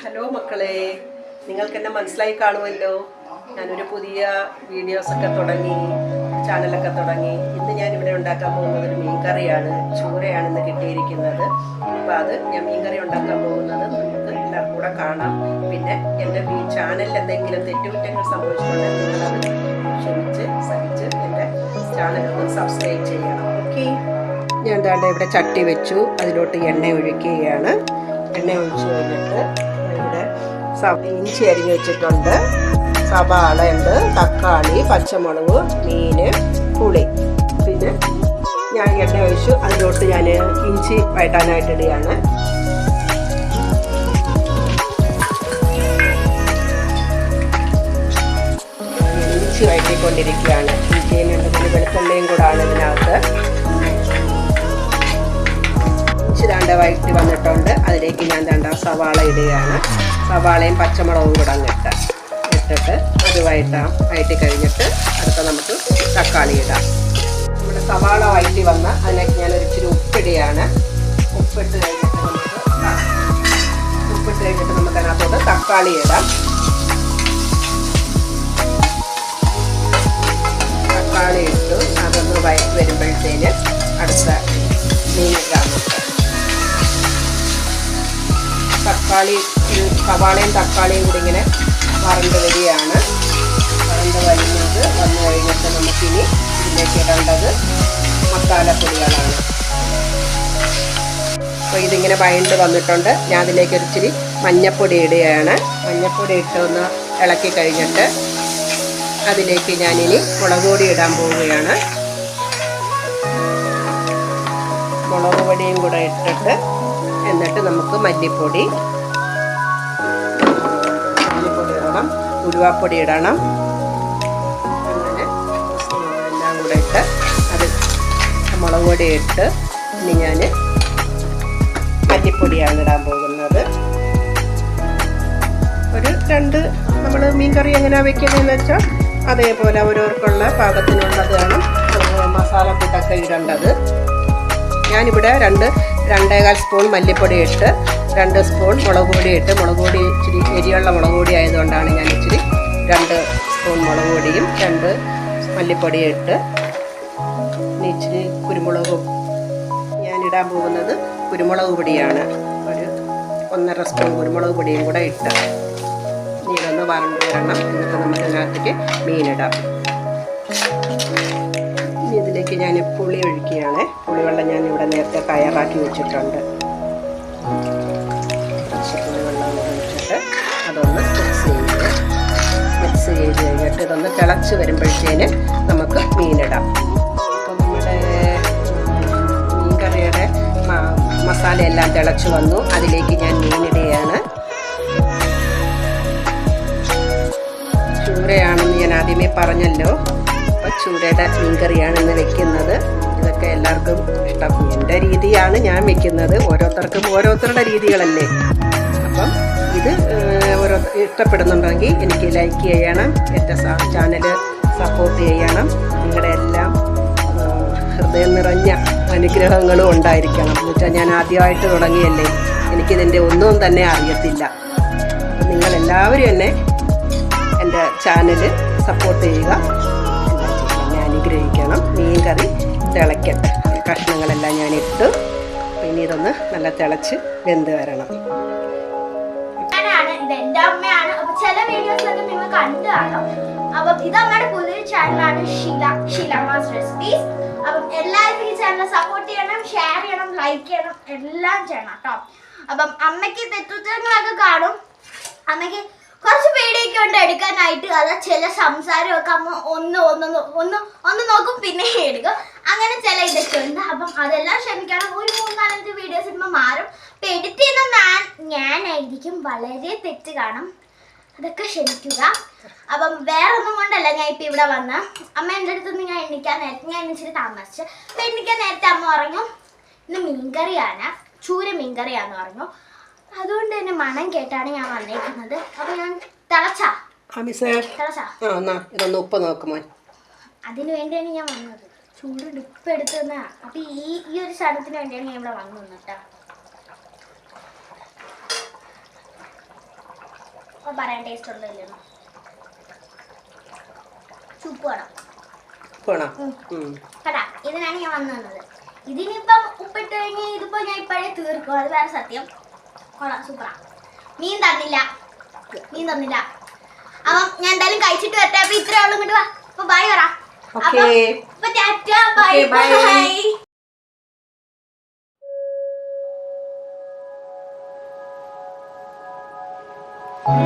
Hello മക്കളെ, നിങ്ങൾക്കെന്നെ മനസ്സിലായി കാണുമല്ലോ. ഞാനൊരു പുതിയ വീഡിയോസൊക്കെ തുടങ്ങി, ചാനലൊക്കെ തുടങ്ങി. ഇന്ന് ഞാനിവിടെ ഉണ്ടാക്കാൻ പോകുന്നത് ഒരു മീൻകറിയാണ്. ചൂരയാണ് ഇന്ന് കിട്ടിയിരിക്കുന്നത്. അപ്പോൾ അത് ഞാൻ മീൻകറി ഉണ്ടാക്കാൻ പോകുന്നത് നിങ്ങൾക്ക് എല്ലാവർക്കും കൂടെ കാണാം. പിന്നെ എൻ്റെ ഈ ചാനലിൽ എന്തെങ്കിലും തെറ്റുകുറ്റങ്ങൾ സംഭവിച്ചിട്ടുണ്ടെങ്കിൽ നിങ്ങളത് ക്ഷമിച്ച് സഹിച്ച് എൻ്റെ ചാനലൊന്ന് സബ്സ്ക്രൈബ് ചെയ്യണം. ഓക്കെ. ഞാൻ ദാണ്ടെ ഇവിടെ ചട്ടി വെച്ചു, അതിലോട്ട് എണ്ണ ഒഴിക്കുകയാണ്. എണ്ണ ഒഴിച്ച് കഴിഞ്ഞിട്ട് ഇവിടെ ഇഞ്ചി അരിഞ്ഞ് വെച്ചിട്ടുണ്ട്, സവാള ഉണ്ട്, തക്കാളി, പച്ചമുളക്, മീൻ, പുളി. പിന്നെ ഞാൻ എണ്ണ ഒഴിച്ചു, അതിലോട്ട് ഞാൻ ഇഞ്ചി വഴറ്റാനായിട്ട് ഇടുകയാണ്. ഇഞ്ചി വഴറ്റിക്കൊണ്ടിരിക്കുകയാണ്. ഇഞ്ചിയും വെളുത്തുള്ളിയും കൂടാണ് ഇതിനകത്ത്. ദാണ്ട വഴറ്റി വന്നിട്ടുണ്ട്. അതിലേക്ക് ഞാൻ ദാണ്ട സവാള ഇടുകയാണ്. സവാളയും പച്ചമുളകും കൂടെ ഇട്ടിട്ട് അത് വഴറ്റി കഴിഞ്ഞിട്ട് അടുത്ത നമുക്ക് തക്കാളി ഇടാം. നമ്മുടെ സവാള വഴറ്റി വന്ന് അതിലേക്ക് ഞാൻ ഒരിച്ചിരി ഉപ്പിടുകയാണ്. ഉപ്പിട്ട് കഴിഞ്ഞിട്ട് നമുക്ക് അതിനകത്തോട്ട് തക്കാളി ഇടാം. തക്കാളി ഇട്ടു അതൊന്ന് വഴറ്റി വരുമ്പോഴത്തേന് അടുത്ത മീൻ ഇടാം. സവാളയും തക്കാളിയും കൂടി ഇങ്ങനെ വറണ്ട് വരികയാണ്. വറണ്ട് വന്നു കഴിഞ്ഞിട്ട് നമുക്കിനി ഇതിലേക്ക് ഇടേണ്ടത് മസാലപ്പൊടികളാണ്. അപ്പോൾ ഇതിങ്ങനെ വഴണ്ട് വന്നിട്ടുണ്ട്. ഞാൻ അതിലേക്ക് ഒരിച്ചിരി മഞ്ഞൾപ്പൊടി ഇടുകയാണ്. മഞ്ഞൾപ്പൊടി ഇട്ട് ഒന്ന് ഇളക്കി കഴിഞ്ഞിട്ട് അതിലേക്ക് ഞാനിനി മുളക് പൊടി ഇടാൻ പോവുകയാണ്. മുളക് പൊടിയും കൂടെ ഇട്ടിട്ട് എന്നിട്ട് നമുക്ക് മല്ലിപ്പൊടി ഇടണം, ഉലുവാപ്പൊടി ഇടണം. അങ്ങനെ എല്ലാം കൂടെ ഇട്ട് അത് മുളക് പൊടി ഇട്ട് ഇനി ഞാൻ മല്ലിപ്പൊടിയാണ് ഇടാൻ പോകുന്നത്. ഒരു നമ്മൾ മീൻകറി എങ്ങനെയാണ് വെക്കുന്നതെന്ന് വെച്ചാൽ അതേപോലെ ഓരോർക്കുള്ള പാകത്തിനുള്ളതാണ് മസാലക്കൂട്ടൊക്കെ ഇടേണ്ടത്. ഞാനിവിടെ 2.25 സ്പൂൺ മല്ലിപ്പൊടി ഇട്ട് 2 സ്പൂൺ മുളക് പൊടി ഇട്ട്, മുളക് പൊടി ഇച്ചിരി എരിയുള്ള മുളക് പൊടി ആയതുകൊണ്ടാണ് ഞാൻ ഇച്ചിരി 2 സ്പൂൺ മുളക് പൊടിയും 2 മല്ലിപ്പൊടിയും ഇട്ട് ഇച്ചിരി കുരുമുളകും ഞാനിടാൻ പോകുന്നത് കുരുമുളക് പൊടിയാണ്. ഒരു 1.5 സ്പൂൺ കുരുമുളക് പൊടിയും കൂടെ ഇട്ട് ഇതൊന്ന് വറണ്ട് വരണം. എന്നിട്ട് നമുക്ക് ഇതിനകത്തേക്ക് മീനിടാം. ഇതിലേക്ക് ഞാൻ പുളി ഒഴിക്കുകയാണ്. പുളിവെള്ളം ഞാനിവിടെ നേരത്തെ തയ്യാറാക്കി വെച്ചിട്ടുണ്ട്. പുളിവെള്ളം ഒഴിച്ചിട്ട് അതൊന്ന് മിക്സ് ചെയ്ത് കഴിഞ്ഞിട്ട് ഇതൊന്ന് തിളച്ച് വരുമ്പോഴത്തേന് നമുക്ക് മീനിടാം. അപ്പോൾ നമ്മുടെ മീൻകറിയുടെ മസാലയെല്ലാം തിളച്ച് വന്നു. അതിലേക്ക് ഞാൻ മീനിടുകയാണ്. ചൂരയാണെന്ന് ഞാൻ ആദ്യമേ പറഞ്ഞല്ലോ. അപ്പോൾ ചൂരയുടെ മീൻകറിയാണ് ഇന്ന് വെക്കുന്നത്. ഇതൊക്കെ എല്ലാവർക്കും ഇഷ്ടം. എൻ്റെ രീതിയാണ് ഞാൻ വെക്കുന്നത്. ഓരോരുത്തർക്കും ഓരോരുത്തരുടെ രീതികളല്ലേ. അപ്പം ഇത് ഇഷ്ടപ്പെടുന്നുണ്ടെങ്കിൽ എനിക്ക് ലൈക്ക് ചെയ്യണം, എൻ്റെ ചാനൽ സപ്പോർട്ട് ചെയ്യണം. നിങ്ങളുടെ എല്ലാം ഹൃദയം നിറഞ്ഞ അനുഗ്രഹങ്ങളും ഉണ്ടായിരിക്കണം. എന്ന് വെച്ചാൽ ഞാൻ ആദ്യമായിട്ട് തുടങ്ങിയല്ലേ, എനിക്കിതിൻ്റെ ഒന്നും തന്നെ അറിയത്തില്ല. അപ്പം നിങ്ങളെല്ലാവരും എന്നെ എൻ്റെ ചാനൽ സപ്പോർട്ട് ചെയ്യുക, എന്നെ അനുഗ്രഹിക്കണം. മീൻ കറി തിളയ്ക്കട്ടെ. കഷ്ണങ്ങളെല്ലാം ഞാൻ ഇട്ടു. പിന്നെ ഇതൊന്ന് നല്ല തിളച്ച് വെന്ത് വരണം. ഇതെന്റെ അമ്മയാണ്. അപ്പൊ ചില വീഡിയോസിലൊക്കെ നിങ്ങൾ കണ്ടു കാണാം. അപ്പം ഇത് അമ്മയുടെ പുതിയൊരു ചാനലാണ്, ഷീലാമാസ് റെസിപ്പീസ്. അപ്പം എല്ലാവരും ഈ ചാനൽ സപ്പോർട്ട് ചെയ്യണം, ഷെയർ ചെയ്യണം, ലൈക്ക് ചെയ്യണം, എല്ലാം ചെയ്യണം കേട്ടോ. അപ്പം അമ്മയ്ക്ക് തെറ്റുത്തരങ്ങളൊക്കെ കാണും. അമ്മയ്ക്ക് കുറച്ച് പേടിയൊക്കെ ഉണ്ട് എടുക്കാനായിട്ട്. അത് ചില സംസാരമൊക്കെ അമ്മ ഒന്ന് നോക്കും പിന്നെ എടുക്കും. അങ്ങനെ ചില ഇതൊക്കെ ഉണ്ട്. അപ്പം അതെല്ലാം ക്ഷമിക്കണം. ഒരു 3-4 വീഡിയോസ് ഇപ്പം മാറും. അപ്പം എഡിറ്റ് ചെയ്യുന്ന ഞാനായിരിക്കും. വളരെ തെറ്റ് കാണും, അതൊക്കെ ക്ഷമിക്കുക. അപ്പം വേറെ ഒന്നും കൊണ്ടല്ല ഞാൻ ഇപ്പം ഇവിടെ വന്ന അമ്മ എൻ്റെ അടുത്തുനിന്ന് ഞാൻ ഇച്ചിരി താമസിച്ചു. അപ്പം എണ്ണിക്കാൻ നേരത്തെ അമ്മ പറഞ്ഞു ഇന്ന് മീൻകറിയാണ്, ചൂര മീൻകറിയാന്ന് പറഞ്ഞു. അതുകൊണ്ട് തന്നെ മണം കേട്ടാണ് ഞാൻ വന്നേക്കുന്നത്. അപ്പൊ ഞാൻ ഇതൊന്ന് ഉപ്പ് നോക്കുമോ, അതിനു വേണ്ടിയാണ് ഞാൻ വന്നത്. ചൂടുണ്ട്, ഉപ്പ് എടുത്തു തന്നാ. അപ്പൊ ഈ ഒരു സാധനത്തിന് വേണ്ടിയാണ് ഞാൻ ഇവിടെ വന്നു കേട്ടോ. പറയാൻ ടേസ്റ്റ് ഉണ്ടോ ഇല്ലെന്നോ. ചുപ്പ് വേണം പോണോ? കേട്ടാ, ഇതിനാണ് ഞാൻ വന്നു തന്നത്. ഇതിനിപ്പം ഉപ്പിട്ട് കഴിഞ്ഞാൽ ഇതിപ്പോ ഞാൻ ഇപ്പോഴേ തീർക്കും, അത് വേറെ സത്യം. കൊള്ളാം, സൂപ്പറാ. മീൻ തന്നില്ല. അപ്പം ഞാൻ എന്തായാലും കഴിച്ചിട്ട് വരട്ടെ. അപ്പൊ ഇത്രേ ഉള്ളൂ. ഇങ്ങോട്ട് വാ. അപ്പൊ ബൈ പറ. ഓക്കേ. അപ്പൊ ടാറ്റാ, ബൈ ബൈ.